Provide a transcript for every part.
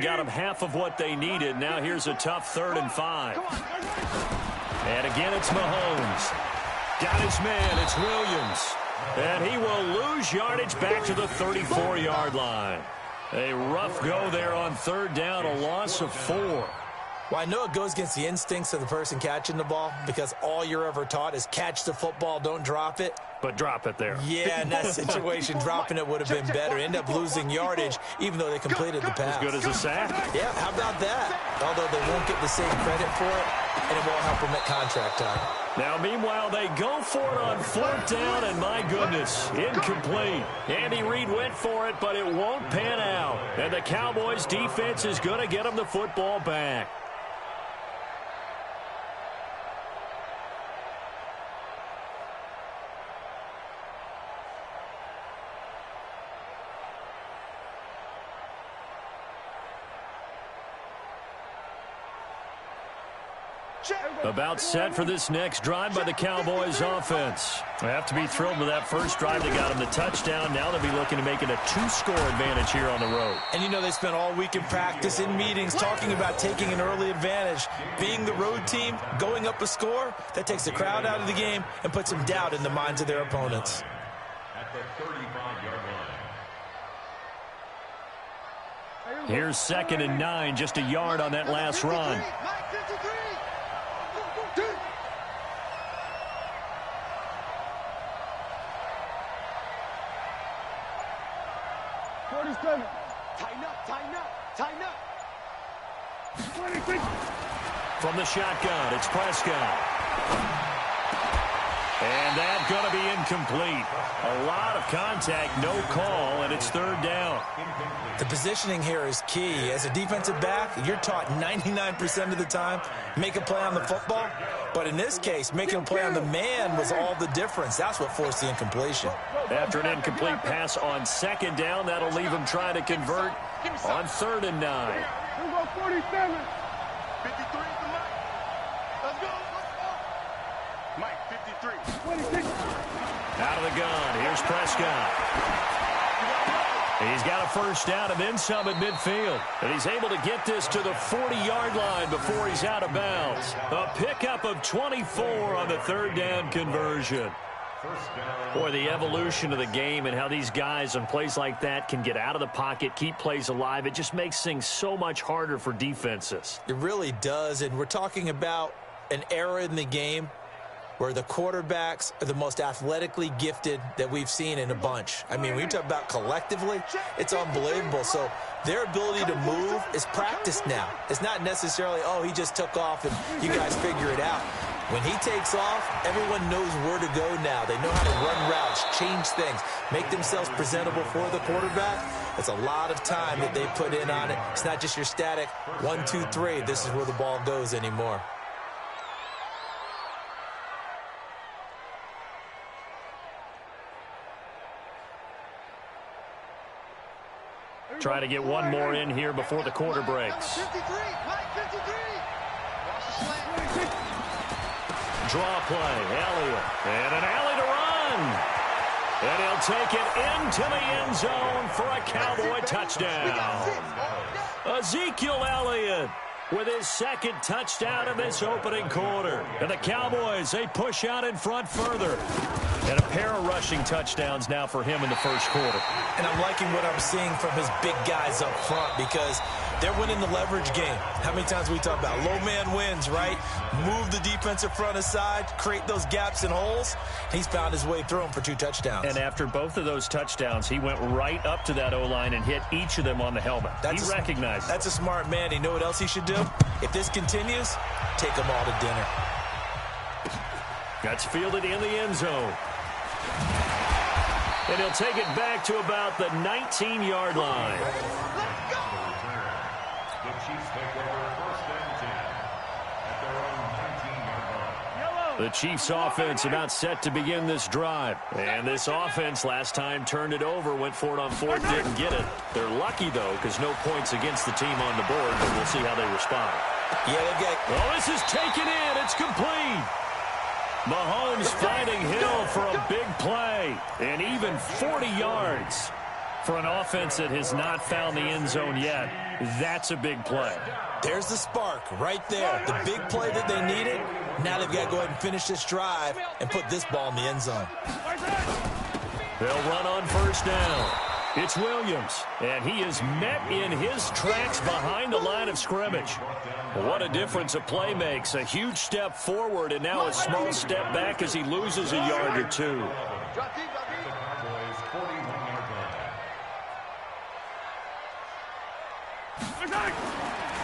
Got them half of what they needed. Now here's a tough 3rd and 5. And again, it's Mahomes. Got his man. It's Williams. And he will lose yardage back to the 34-yard line. A rough go there on 3rd down, a loss of 4. Well, I know it goes against the instincts of the person catching the ball because all you're ever taught is catch the football, don't drop it. But drop it there. Yeah, in that situation, dropping it would have been better. End up losing yardage, even though they completed the pass. As good as a sack. Yeah, how about that? Although they won't get the same credit for it, and it won't help them at contract time. Now, meanwhile, they go for it on 4th down, and my goodness, incomplete. Andy Reid went for it, but it won't pan out. And the Cowboys' defense is going to get them the football back. About set for this next drive by the Cowboys offense. They have to be thrilled with that first drive. They got them the touchdown. Now they'll be looking to make it a 2-score advantage here on the road. And you know they spent all week in practice, in meetings, talking about taking an early advantage. Being the road team, going up a score, that takes the crowd out of the game and puts some doubt in the minds of their opponents. At the 35-yard line. Here's 2nd and 9, just a yard on that last run. 47. Tighten up, tighten up, tighten up. 26. From the shotgun, it's Prescott. And that's going to be incomplete. A lot of contact, no call, and it's 3rd down. The positioning here is key. As a defensive back, you're taught 99% of the time, make a play on the football. But in this case, making a play on the man was all the difference. That's what forced the incompletion. After an incomplete pass on 2nd down, that'll leave him trying to convert on 3rd and 9. 47. 53 is the Mike. Let's go. Mike, 53. 26. Out of the gun, here's Prescott. He's got a first down and then some at midfield. And he's able to get this to the 40-yard line before he's out of bounds. A pickup of 24 on the 3rd down conversion. Boy, the evolution of the game and how these guys on plays like that can get out of the pocket, keep plays alive, it just makes things so much harder for defenses. It really does, and we're talking about an era in the game where the quarterbacks are the most athletically gifted that we've seen in a bunch. I mean, when you talk about collectively, it's unbelievable. So their ability to move is practiced now. It's not necessarily, oh, he just took off and you guys figure it out. When he takes off, everyone knows where to go now. They know how to run routes, change things, make themselves presentable for the quarterback. It's a lot of time that they put in on it. It's not just your static 1, 2, 3. This is where the ball goes anymore. Try to get one more in here before the quarter breaks. 53. Mike, 53. Draw play, Elliott, and an alley to run. And he'll take it into the end zone for a Cowboy touchdown. Ezekiel Elliott with his 2nd touchdown in this opening quarter. And the Cowboys, they push out in front further. And a pair of rushing touchdowns now for him in the first quarter. And I'm liking what I'm seeing from his big guys up front because they're winning the leverage game. How many times we talk about low man wins, right? Move the defensive front aside, create those gaps and holes. He's found his way through them for 2 touchdowns. And after both of those touchdowns, he went right up to that O-line and hit each of them on the helmet. He recognized it. That's a smart man. You know what else he should do? If this continues, take them all to dinner. That's fielded in the end zone. And he'll take it back to about the 19-yard line. The Chiefs take over 1st and 10 at their own 19-yard line. The Chiefs offense about set to begin this drive. And this offense last time turned it over, went for it on 4th, didn't get it. They're lucky, though, because no points against the team on the board, but we'll see how they respond. Yeah, they've got... Oh, this is taken in. It's complete. Mahomes finding Hill for a big play, and even 40 yards. For an offense that has not found the end zone yet, that's a big play. There's the spark right there. The big play that they needed. Now they've got to go ahead and finish this drive and put this ball in the end zone. They'll run on first down. It's Williams, and he is met in his tracks behind the line of scrimmage. What a difference a play makes. A huge step forward and now a small step back as he loses a yard or two.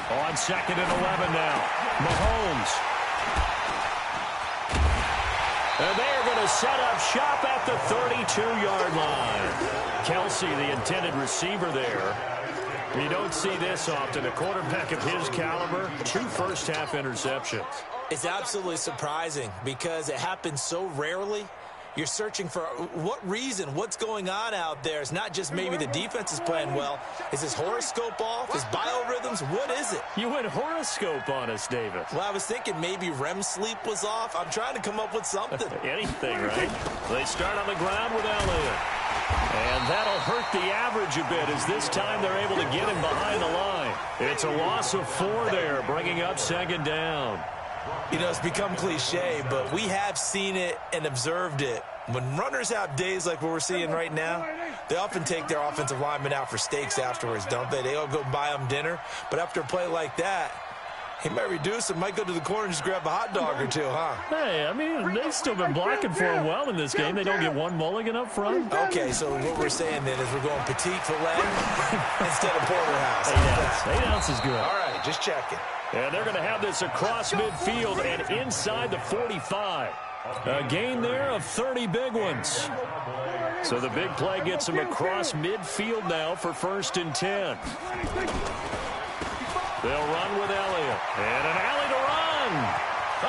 On 2nd and 11 now. Mahomes. And they are going to set up shop at the 32-yard line. Kelsey, the intended receiver there. You don't see this often. A quarterback of his caliber, 2 first-half interceptions. It's absolutely surprising because it happens so rarely. You're searching for what reason, what's going on out there. It's not just maybe the defense is playing well. Is his horoscope off? His biorhythms? What is it? You went horoscope on us, David. Well, I was thinking maybe REM sleep was off. I'm trying to come up with something. Anything, right? They start on the ground with Elliott. And that'll hurt the average a bit as this time they're able to get him behind the line. It's a loss of 4 there, bringing up 2nd down. You know, it's become cliche, but we have seen it and observed it. When runners have days like what we're seeing right now, they often take their offensive linemen out for steaks afterwards, don't they? They all go buy them dinner. But after a play like that, he might reduce it, might go to the corner and just grab a hot dog or 2, huh? Hey, I mean, they've still been blocking for him well in this game. They don't get one mulligan up front. Okay, so what we're saying then is we're going petite filet instead of porterhouse. 8 ounce is good. All right, just checking. And they're going to have this across midfield and inside the 45. A gain there of 30 big ones. So the big play gets them across midfield now for 1st and 10. They'll run with Elliott. And an alley to run.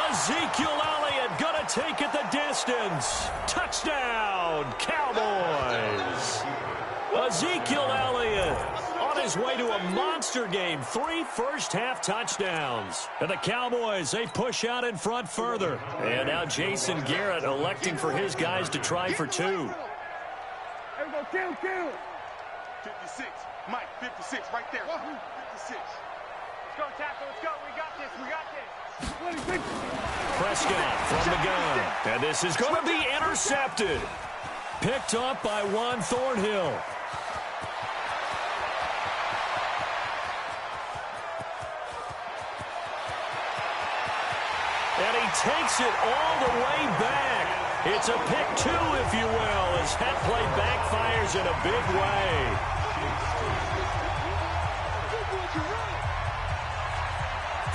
Ezekiel Elliott going to take it the distance. Touchdown, Cowboys. Ezekiel Elliott on his way to a monster game. 3 first-half touchdowns. And the Cowboys, they push out in front further. And now Jason Garrett electing for his guys to try for 2. There we go, kill. 56, Mike, 56, right there. 56. Let's go, tackle, let's go. We got this. Prescott from the gun. And this is going to be intercepted. Picked up by Juan Thornhill. And he takes it all the way back. It's a pick 2, if you will, as that play backfires in a big way.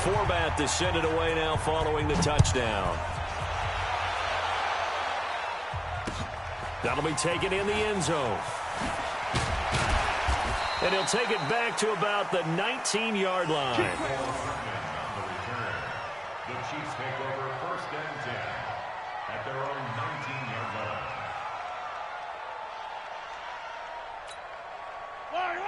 Forbat to send it away now following the touchdown. That'll be taken in the end zone. And he'll take it back to about the 19-yard line. The Chiefs take over 1st and 10 at their own 19-yard line.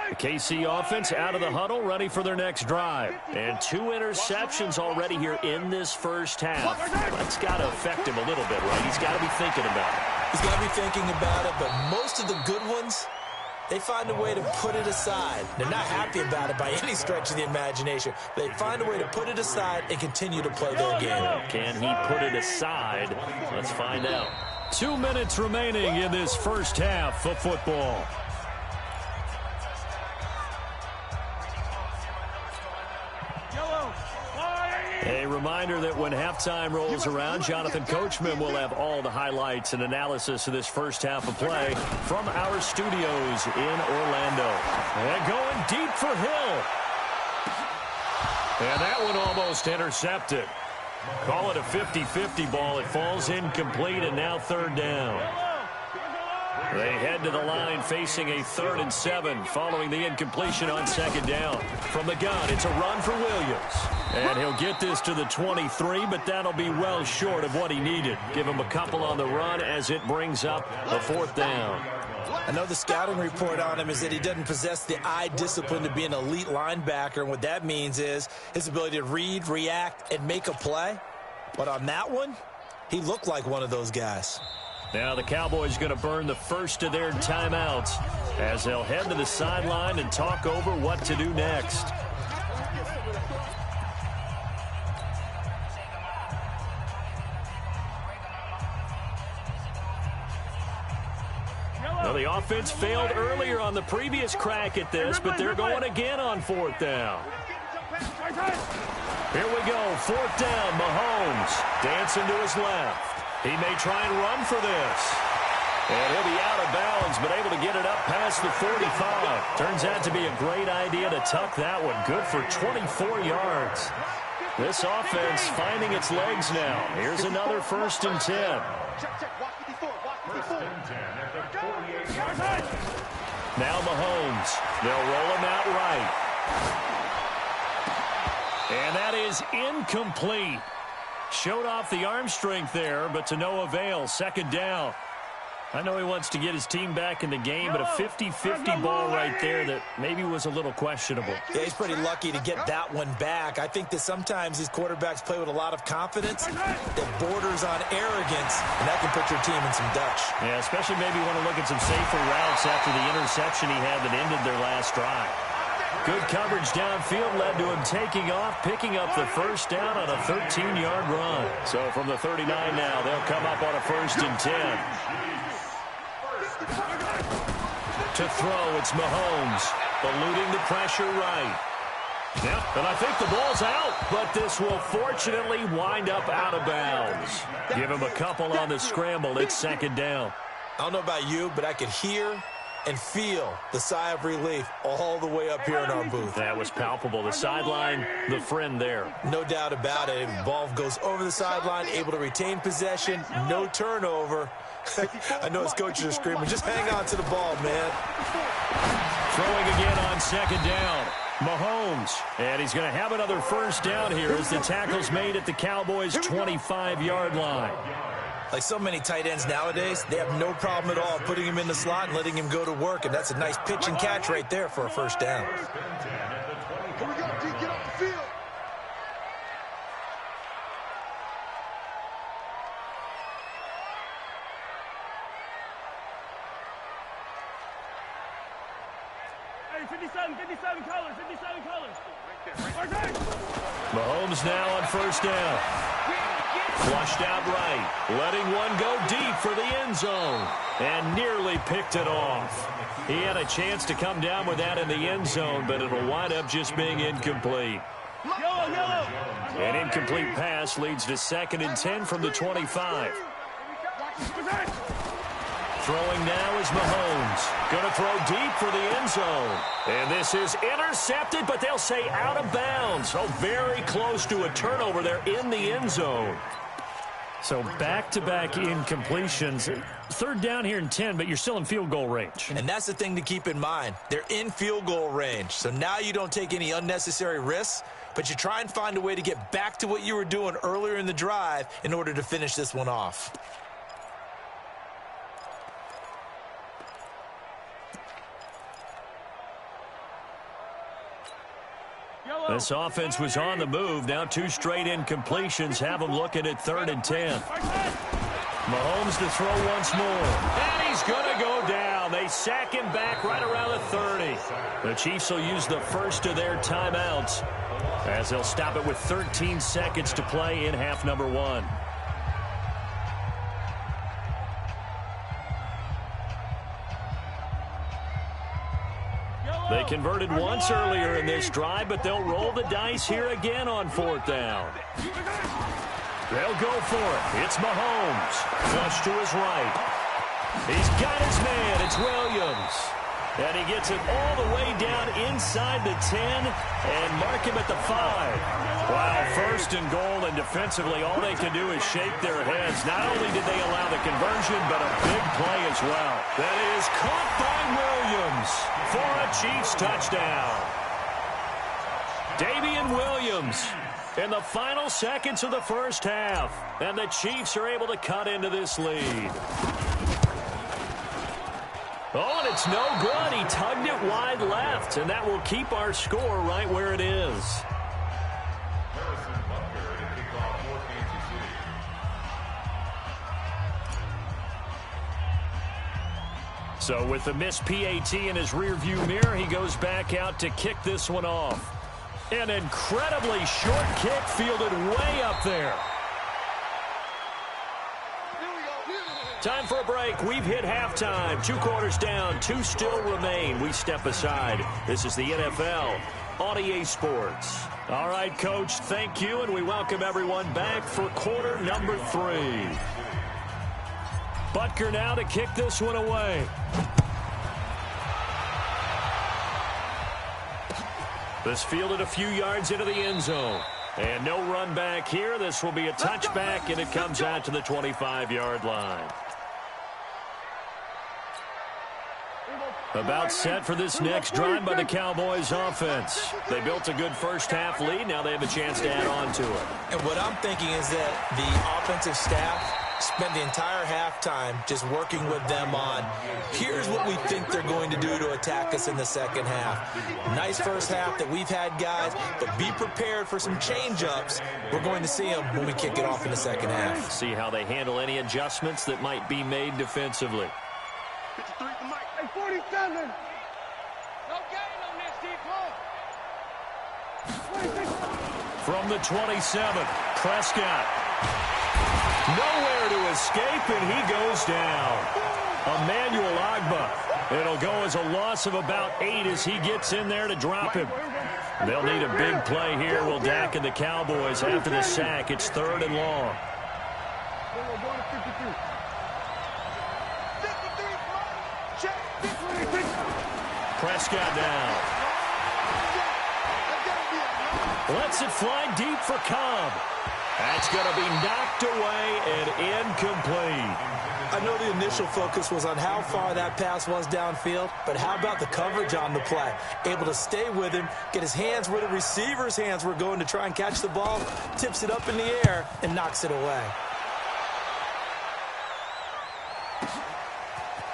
The KC offense out of the huddle, ready for their next drive. And 2 interceptions already here in this first half. That's got to affect him a little bit, right? He's got to be thinking about it. He's got to be thinking about it, but most of the good ones, they find a way to put it aside. They're not happy about it by any stretch of the imagination. They find a way to put it aside and continue to play their game. Can he put it aside? Let's find out. 2 minutes remaining in this first half of football. A reminder that when halftime rolls around, Jonathan Coachman will have all the highlights and analysis of this first half of play from our studios in Orlando. And going deep for Hill. And that one almost intercepted. Call it a 50-50 ball. It falls incomplete, and now 3rd down. They head to the line facing a 3rd and 7 following the incompletion on 2nd down. From the gun, it's a run for Williams. And he'll get this to the 23, but that'll be well short of what he needed. Give him a couple on the run as it brings up a 4th down. I know the scouting report on him is that he doesn't possess the eye discipline to be an elite linebacker, and what that means is his ability to read, react, and make a play. But on that one, he looked like one of those guys. Now the Cowboys going to burn the first of their timeouts. as they'll head to the sideline and talk over what to do next. Now, the offense failed earlier on the previous crack at this, but they're going again on 4th down. Here we go, 4th down, Mahomes dancing to his left. He may try and run for this. And he'll be out of bounds, but able to get it up past the 45. Turns out to be a great idea to tuck that one. Good for 24 yards. This offense finding its legs now. Here's another 1st and 10. Now Mahomes. They'll roll him out right. And that is incomplete. Showed off the arm strength there, but to no avail. 2nd down. I know he wants to get his team back in the game, but a 50-50 ball right there that maybe was a little questionable. Yeah, he's pretty lucky to get that one back. I think that sometimes these quarterbacks play with a lot of confidence that borders on arrogance, and that can put your team in some Dutch. Yeah, especially maybe want to look at some safer routes after the interception he had that ended their last drive. Good coverage downfield led to him taking off, picking up the 1st down on a 13-yard run. So from the 39 now, they'll come up on a 1st and 10. To throw, it's Mahomes, eluding the pressure right. Yep, and I think the ball's out, but this will fortunately wind up out of bounds. Give him a couple on the scramble. It's 2nd down. I don't know about you, but I could hear and feel the sigh of relief all the way up here in our booth. That was palpable. The sideline, the friend there. No doubt about it. Ball goes over the sideline, able to retain possession, no turnover. I know his coaches are screaming, just hang on to the ball, man. Throwing again on 2nd down. Mahomes. And he's going to have another 1st down here as the tackle's made at the Cowboys' 25-yard line. Like so many tight ends nowadays, they have no problem at all putting him in the slot and letting him go to work, and that's a nice pitch and catch right there for a 1st down. Here we go, D, get off the field. Hey, 57 colors, 57 colors. Mahomes now on 1st down. Flushed out right, letting one go deep for the end zone, and nearly picked it off. He had a chance to come down with that in the end zone, but it'll wind up just being incomplete. An incomplete pass leads to 2nd and 10 from the 25. Throwing now is Mahomes. Going to throw deep for the end zone. And this is intercepted, but they'll say out of bounds. So very close to a turnover there in the end zone. So back-to-back incompletions. 3rd down here and 10, but you're still in field goal range. And that's the thing to keep in mind. They're in field goal range. So now you don't take any unnecessary risks, but you try and find a way to get back to what you were doing earlier in the drive in order to finish this one off. This offense was on the move. Now 2 straight incompletions have them looking at 3rd and 10. Mahomes to throw once more. And he's going to go down. They sack him back right around the 30. The Chiefs will use the first of their timeouts as they'll stop it with 13 seconds to play in half number 1. They converted once earlier in this drive, but they'll roll the dice here again on 4th down. They'll go for it. It's Mahomes. Flush to his right. He's got his man. It's Williams. And he gets it all the way down inside the 10 and mark him at the 5. Wow, 1st and goal, and defensively all they can do is shake their heads. Not only did they allow the conversion, but a big play as well. That is caught by Williams for a Chiefs touchdown. Damian Williams in the final seconds of the 1st half. And the Chiefs are able to cut into this lead. Oh, and it's no good. He tugged it wide left, and that will keep our score right where it is. So with the missed PAT in his rearview mirror, he goes back out to kick this one off. An incredibly short kick fielded way up there. Time for a break. We've hit halftime. 2 quarters down. 2 still remain. We step aside. This is the NFL on EA Sports. All right, Coach, thank you, and we welcome everyone back for quarter number 3. Butker now to kick this one away. This fielded a few yards into the end zone. And no run back here. This will be a touchback, and it comes out to the 25-yard line. About set for this next drive by the Cowboys offense. They built a good first-half lead. Now they have a chance to add on to it. And what I'm thinking is that the offensive staff spent the entire halftime just working with them on, here's what we think they're going to do to attack us in the second half. Nice first half that we've had, guys, but be prepared for some change-ups. We're going to see them when we kick it off in the second half. See how they handle any adjustments that might be made defensively. 53 for Mike. Hey, 47. No gain on this, deep ball. From the 27, Prescott. Nowhere to escape, and he goes down. Emmanuel Ogbah. It'll go as a loss of about 8 as he gets in there to drop him. They'll need a big play here. Will Dak and the Cowboys after the sack. It's 3rd and long. Prescott now. Lets it fly deep for Cobb. That's going to be knocked away and incomplete. I know the initial focus was on how far that pass was downfield, but how about the coverage on the play? Able to stay with him, get his hands where the receiver's hands were going to try and catch the ball, tips it up in the air, and knocks it away.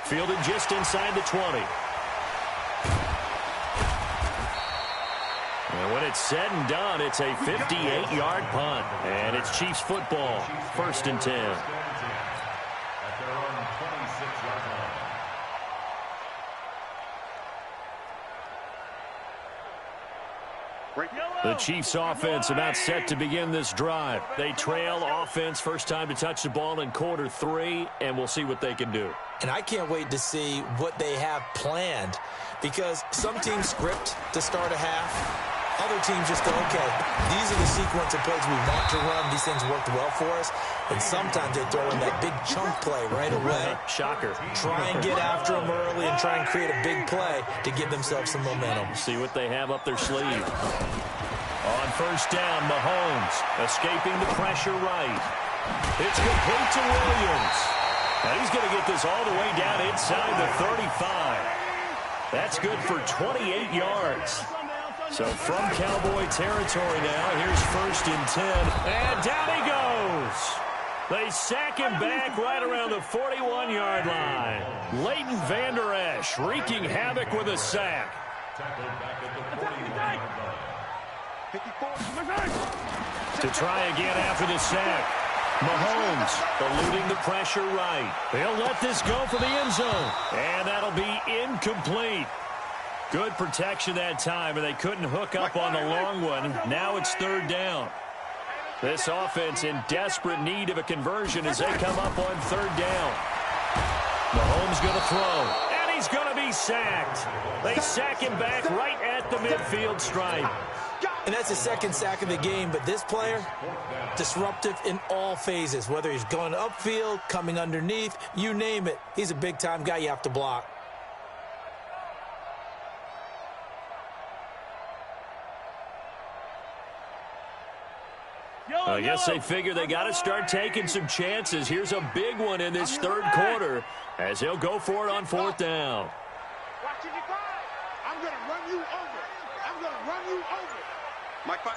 Fielded just inside the 20. And when it's said and done, it's a 58-yard punt. And it's Chiefs football, 1st and 10. At their own 26-yard line. The Chiefs offense about set to begin this drive. They trail offense, first time to touch the ball in quarter 3, and we'll see what they can do. And I can't wait to see what they have planned, because some teams script to start a half. Other teams just go, okay, these are the sequence of plays we want to run. These things worked well for us. And sometimes they throw in that big chunk play right away. Shocker. Try and get after them early and try and create a big play to give themselves some momentum. See what they have up their sleeve. On first down, Mahomes escaping the pressure right. It's complete to Williams. And he's going to get this all the way down inside the 35. That's good for 28 yards. So from Cowboy territory now, here's 1st and 10. And down he goes. They sack him back right around the 41-yard line. Leighton Vander Esch wreaking havoc with a sack. Tackled back at the 41-yard line. To try again after the sack. Mahomes eluding the pressure right. They'll let this go for the end zone. And that'll be incomplete. Good protection that time, and they couldn't hook up on the long one. Now it's 3rd down. This offense in desperate need of a conversion as they come up on 3rd down. Mahomes going to throw, and he's going to be sacked. They sack him back right at the midfield stripe. And that's the 2nd sack of the game, but this player, disruptive in all phases, whether he's going upfield, coming underneath, you name it. He's a big-time guy you have to block. I guess they figure they got to start taking some chances. Here's a big one in this 3rd quarter as he'll go for it on 4th down. I'm going to run you over. I'm going to run you over. Mike 5-5.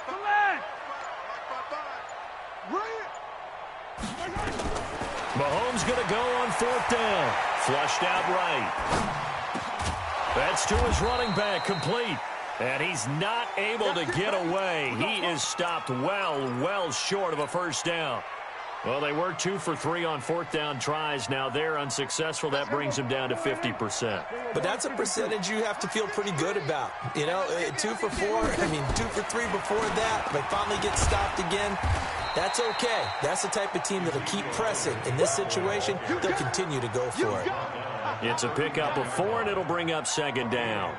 Run it. Mahomes going to go on 4th down. Flushed out right. That's to his running back, complete. And he's not able to get away. He is stopped well short of a 1st down. Well, they were 2 for 3 on fourth down tries. Now they're unsuccessful. That brings them down to 50%. But that's a percentage you have to feel pretty good about. You know, 2 for 4, 2 for 3 before that. They finally get stopped again. That's okay. That's the type of team that'll keep pressing. In this situation, they'll continue to go for it. It's a pickup of 4, and it'll bring up second down.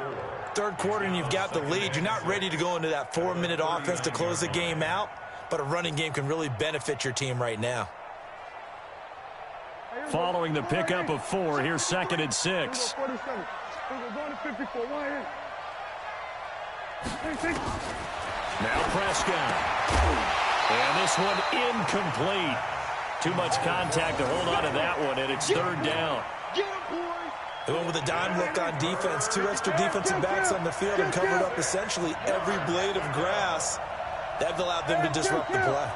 Third quarter, and you've got the lead. You're not ready to go into that 4-minute offense to close the game out. But a running game can really benefit your team right now. Following the pickup of 4, here's second and 6. Now Prescott. And this one incomplete. Too much contact to hold on to that one, and it's third down. They went with a dime look on defense. 2 extra defensive backs on the field and covered up essentially every blade of grass. That allowed them to disrupt the play.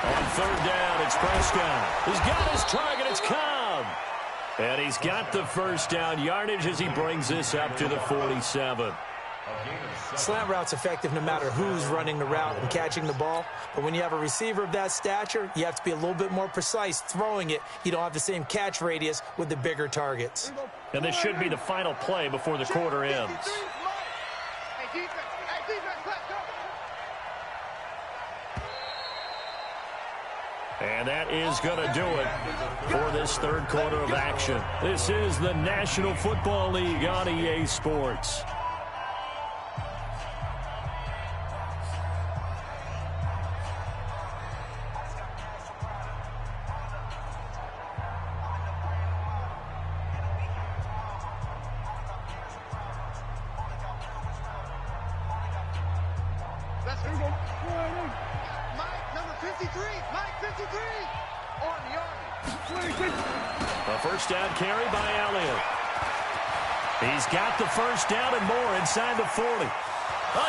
On third down, it's Prescott. He's got his target. It's Cobb. And he's got the first down yardage as he brings this up to the 47. Slant route's effective no matter who's running the route and catching the ball. But when you have a receiver of that stature, you have to be a little bit more precise throwing it. You don't have the same catch radius with the bigger targets. And this should be the final play before the quarter ends. And that is going to do it for this third quarter of action. This is the National Football League on EA Sports. A first down carry by Elliott. He's got the first down and more inside the 40.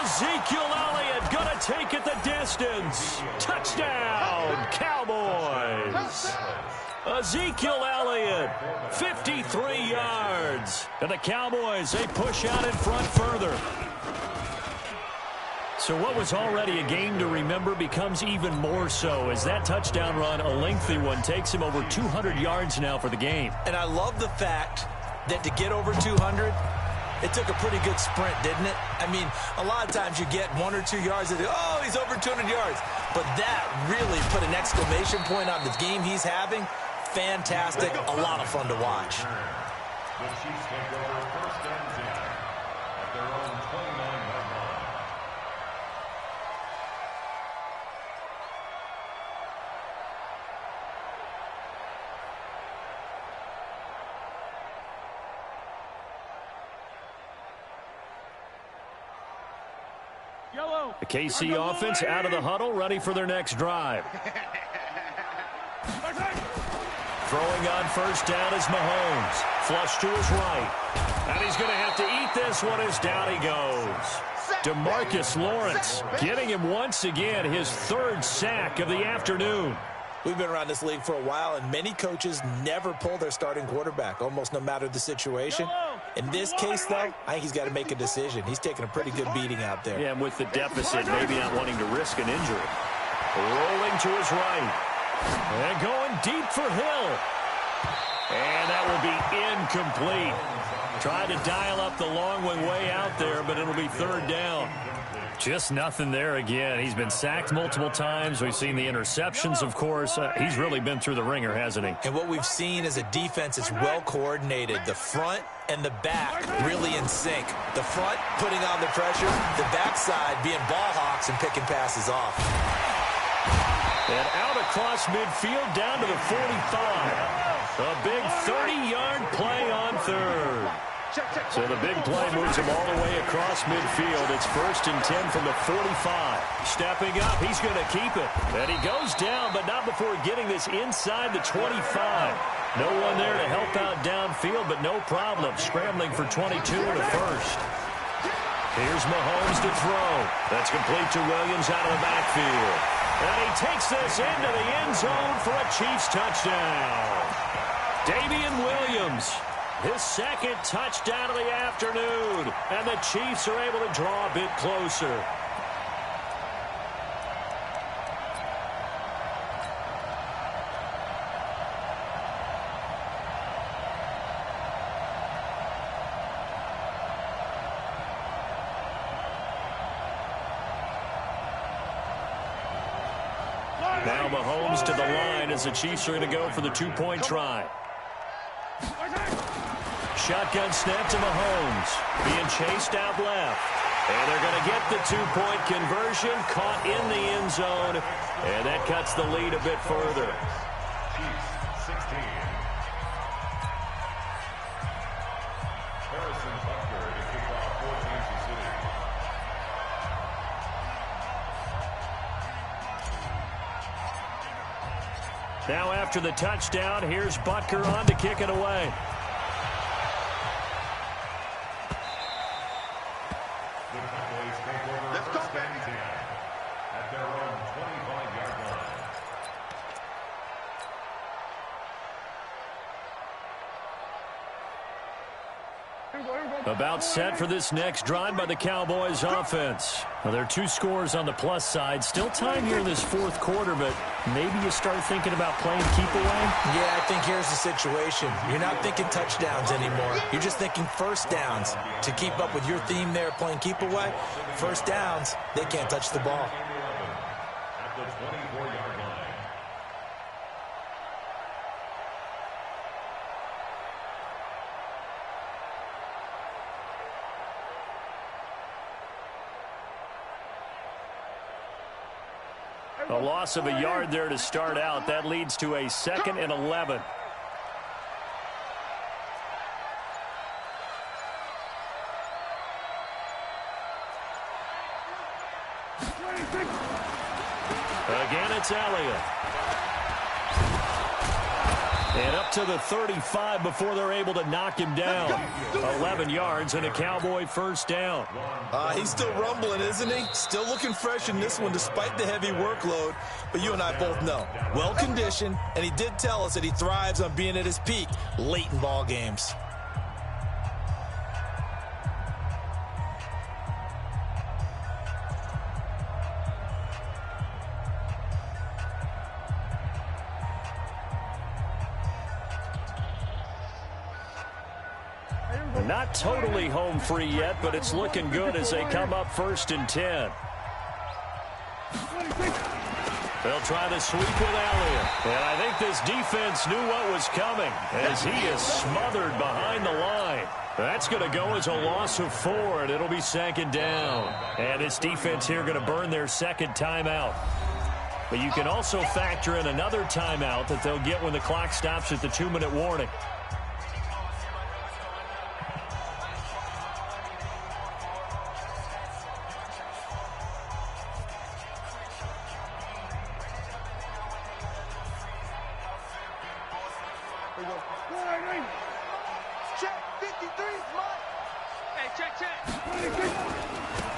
Ezekiel Elliott going to take it the distance. Touchdown, Cowboys. Ezekiel Elliott, 53 yards. And the Cowboys, they push out in front further. So what was already a game to remember becomes even more so as that touchdown run, a lengthy one, takes him over 200 yards now for the game. And I love the fact that to get over 200, it took a pretty good sprint, didn't it? I mean, a lot of times you get 1 or 2 yards and oh, he's over 200 yards. But that really put an exclamation point on the game he's having. Fantastic. A lot of fun to watch. The Chiefs take over first and 10 at their own 29-yard line. The KC offense out of the huddle, ready for their next drive. Throwing on first down is Mahomes. Flush to his right. And he's going to have to eat this one as down he goes. DeMarcus Lawrence getting him once again his third sack of the afternoon. We've been around this league for a while, and many coaches never pull their starting quarterback, almost no matter the situation. In this case, though, I think he's got to make a decision. He's taking a pretty good beating out there. Yeah, and with the deficit, maybe not wanting to risk an injury. Rolling to his right. And going deep for Hill. And that will be incomplete. Tried to dial up the long one way out there, but it'll be third down. Just nothing there again. He's been sacked multiple times. We've seen the interceptions, of course. He's really been through the ringer, hasn't he? And what we've seen is a defense that's well coordinated. The front and the back really in sync. The front putting on the pressure, the backside being ball hawks and picking passes off. And out across midfield down to the 45. A big 30-yard play on third. So the big play moves him all the way across midfield. It's first and 10 from the 45. Stepping up, he's going to keep it. And he goes down, but not before getting this inside the 25. No one there to help out downfield, but no problem. Scrambling for 22 and a first. Here's Mahomes to throw. That's complete to Williams out of the backfield. And he takes this into the end zone for a Chiefs touchdown. Damian Williams, his second touchdown of the afternoon. And the Chiefs are able to draw a bit closer. Now Mahomes to the line as the Chiefs are going to go for the two-point try. Shotgun snap to Mahomes. Being chased out left. And they're going to get the two-point conversion. Caught in the end zone. And that cuts the lead a bit further. Chiefs 16. Harrison Butker to kick off for Kansas City. Now after the touchdown, here's Butker on to kick it away. Let's go, baby. At their own 25-yard line. About set for this next drive by the Cowboys offense. Well, there are two scores on the plus side. Still time here in this fourth quarter, but maybe you start thinking about playing keep away? Yeah, I think here's the situation. You're not thinking touchdowns anymore. You're just thinking first downs. To keep up with your theme there, playing keep away, first downs, they can't touch the ball. At the 24-yard line. A loss of a yard there to start out. That leads to a 2nd and 11. Again, it's Elliott. And up to the 35 before they're able to knock him down. 11 yards and a Cowboy first down. He's still rumbling, isn't he? Still looking fresh in this one despite the heavy workload. But you and I both know, well-conditioned, and he did tell us that he thrives on being at his peak late in ball games. Not totally home free yet, but it's looking good as they come up 1st and 10. They'll try the sweep with Elliott. And I think this defense knew what was coming as he is smothered behind the line. That's going to go as a loss of 4, and it'll be 2nd down. And this defense here going to burn their 2nd timeout. But you can also factor in another timeout that they'll get when the clock stops at the 2-minute warning.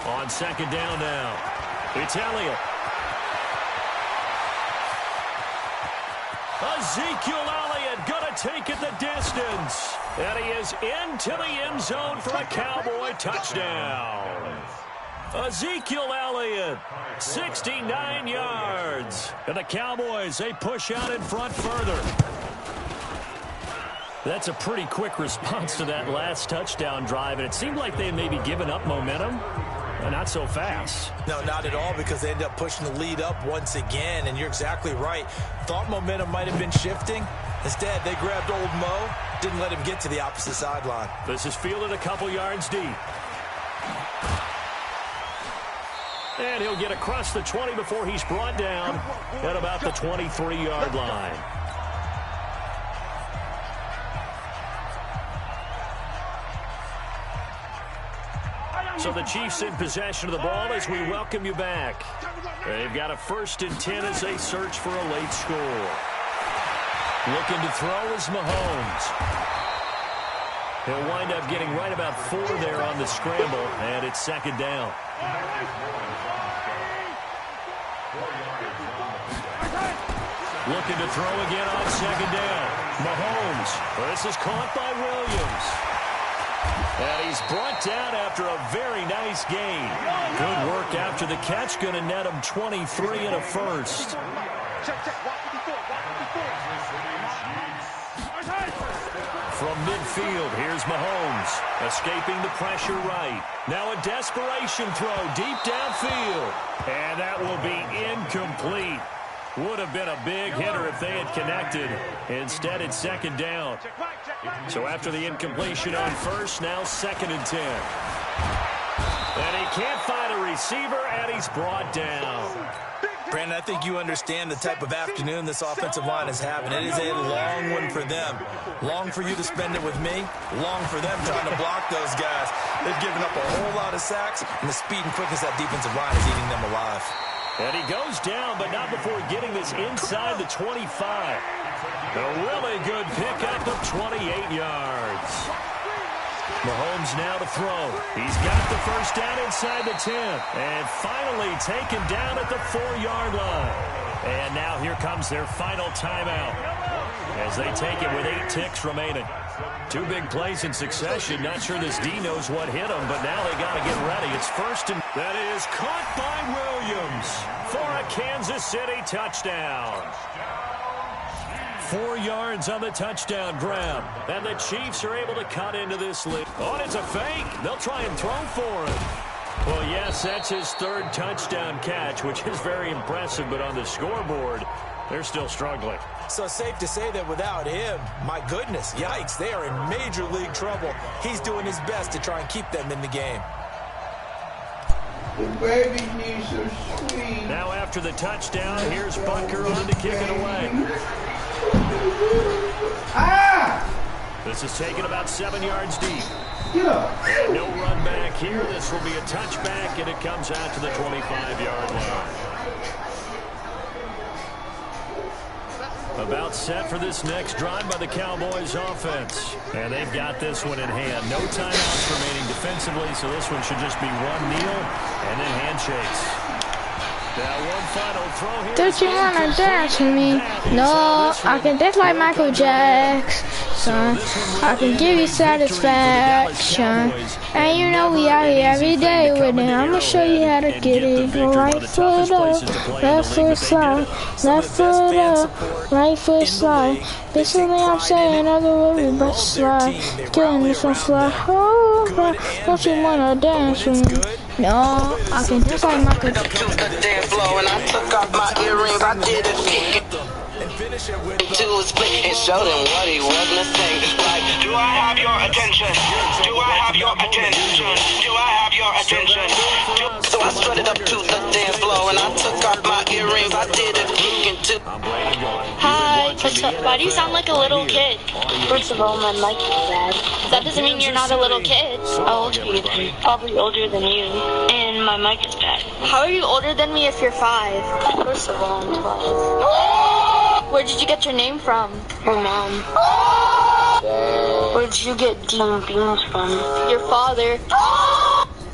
On 2nd down now, it's Elliott. Ezekiel Elliott going to take it the distance. And he is into the end zone for a Cowboy touchdown. Ezekiel Elliott, 69 yards. And the Cowboys, they push out in front further. That's a pretty quick response to that last touchdown drive, and it seemed like they had maybe given up momentum. Not so fast. No, not at all, because they ended up pushing the lead up once again, and you're exactly right. Thought momentum might have been shifting. Instead, they grabbed old Mo, didn't let him get to the opposite sideline. This is fielded a couple yards deep. And he'll get across the 20 before he's brought down at about the 23-yard line. So the Chiefs in possession of the ball as we welcome you back. They've got a 1st and 10 as they search for a late score. Looking to throw is Mahomes. He'll wind up getting right about 4 there on the scramble, and it's 2nd down. Looking to throw again on 2nd down. Mahomes. This is caught by Williams. And he's brought down after a very nice gain. Good work after the catch. Going to net him 23 and a first. From midfield, here's Mahomes. Escaping the pressure right. Now a desperation throw deep downfield. And that will be incomplete. Would have been a big hitter if they had connected. Instead, it's second down. So after the incompletion on first, now 2nd and 10. And he can't find a receiver, and he's brought down. Brandon, I think you understand the type of afternoon this offensive line is having. It is a long one for them. Long for you to spend it with me. Long for them trying to block those guys. They've given up a whole lot of sacks, and the speed and quickness of that defensive line is eating them alive. And he goes down, but not before getting this inside the 25. A really good pickup of 28 yards. Mahomes now to throw. He's got the first down inside the 10. And finally taken down at the 4-yard line. And now here comes their final timeout as they take it with 8 ticks remaining. 2 big plays in succession. Not sure this D knows what hit him, but now they got to get ready. It's first and that is caught by Williams for a Kansas City touchdown. 4 yards on the touchdown grab. And the Chiefs are able to cut into this lead. Oh, it's a fake. They'll try and throw for him. Well, yes, that's his 3rd touchdown catch, which is very impressive, but on the scoreboard, they're still struggling. So safe to say that without him, my goodness, yikes, they are in major league trouble. He's doing his best to try and keep them in the game. The baby needs some sweet. Now after the touchdown, here's Butker on to kick it away. This is taken about 7 yards deep. And no run back here. This will be a touchback, and it comes out to the 25-yard line. About set for this next drive by the Cowboys offense. And they've got this one in hand. No timeouts remaining defensively, so this one should just be one kneel and then handshakes. Now one final throw here. Don't you want to dance with me? No, I can dance like Michael Jackson. I can give you satisfaction. And you know we out here every day with it. I'm going to show you how to get it. Right foot up, left foot slide, left foot up, right foot slide. Basically I'm saying other words but slide. Getting this one fly. Oh, don't you want to dance with me? No, I can dance like Michael Jackson. And I took off my earrings, I did a kick to a split and showed him what he was missing. Like, do I have your attention? Do I have your attention? Do I have your attention? So I strutted up to the dance floor and I took off my earrings, I did a kick into. Hi, why do you sound like a little kid? First of all, my mic is bad. That doesn't mean you're not a little kid. How old are you then? Probably older than you. And my mic is bad. How are you older than me if you're 5? First of all, I'm 12. Where did you get your name from? My mom. Where did you get Dean Beans from? Your father.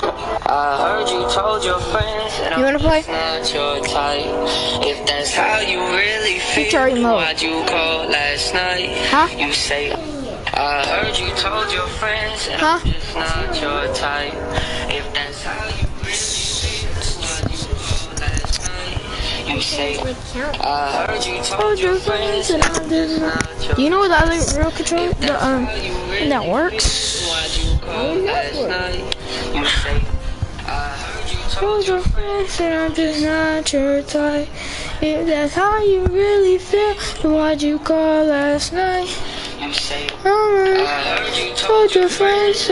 I heard you told your friends that You wanna play? not your type. If that's how you really feel, why'd you call last night? Huh? You say, I heard you told your friends that Huh? I'm just not your type. If that's how you really feel, why'd you call last night? You say, I heard you told your friends that I'm just not your Do you know what the other real controller that works? Why'd you call last night? You say, I heard you Told your friends that I'm just not your type. If that's how you really feel, then why'd you call last night? You say, I told your friends